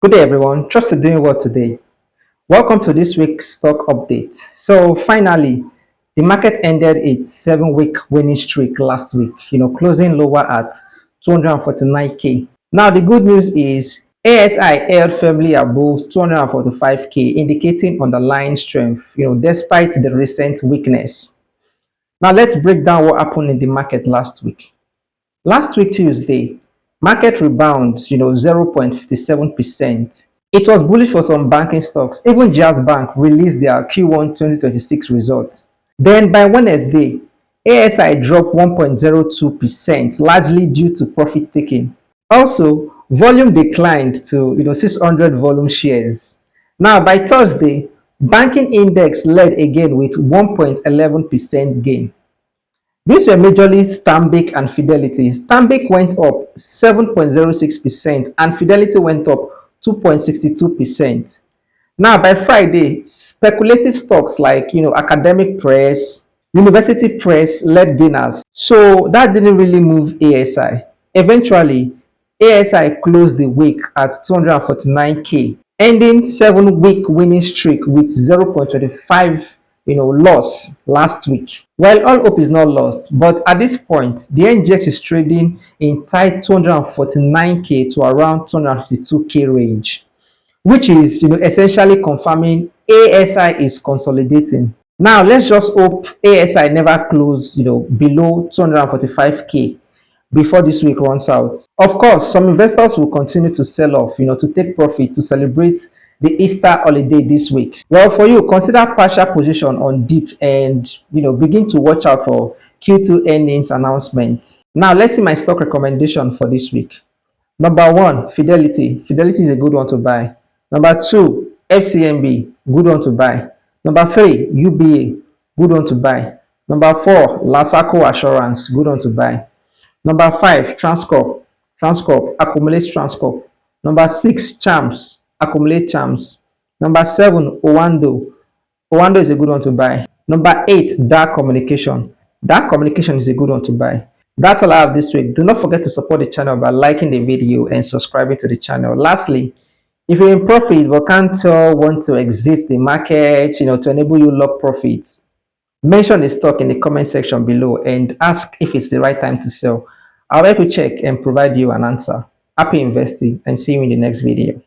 Good day, everyone. Trust you're doing well today. Welcome to this week's stock update. So, finally, the market ended its 7-week winning streak last week, closing lower at 249K. Now, the good news is ASI held firmly above 245K, indicating underlying strength, despite the recent weakness. Now, let's break down what happened in the market last week. Last week, Tuesday, market rebounds, 0.57%. It was bullish for some banking stocks. Even Jazz Bank released their Q1 2026 results. Then by Wednesday, ASI dropped 1.02%, largely due to profit taking. Also, volume declined to 600 volume shares. Now by Thursday, banking index led again with 1.11% gain. These were majorly Stanbic and Fidelity. Stanbic went up 7.06% and Fidelity went up 2.62%. Now, by Friday, speculative stocks like academic press, university press led gainers. So that didn't really move ASI. Eventually, ASI closed the week at 249K, ending 7-week winning streak with 0.25 loss last week. Well, all hope is not lost, but at this point, the NGX is trading in tight 249K to around 252K range, which is essentially confirming ASI is consolidating. Now let's just hope ASI never close below 245K before this week runs out. Of course, some investors will continue to sell off, to take profit to celebrate the Easter holiday this week. Well, for you, consider partial position on dip and begin to watch out for Q2 earnings announcement. Now, let's see my stock recommendation for this week. Number one, Fidelity. Fidelity is a good one to buy. Number two, FCMB, good one to buy. Number three, UBA, good one to buy. Number four, Lasaco Assurance, good one to buy. Number five, Transcorp. Transcorp, accumulate Transcorp. Number six, Champs, accumulate Champs. Number seven, Owando. Owando is a good one to buy. Number eight, Dark Communication. Dark Communication is a good one to buy. That's all I have this week. Do not forget to support the channel by liking the video and subscribing to the channel. Lastly, if you're in profit but can't want to exit the market, to enable you lock profits, mention the stock in the comment section below and ask if it's the right time to sell. I'll help you check and provide you an answer. Happy investing and see you in the next video.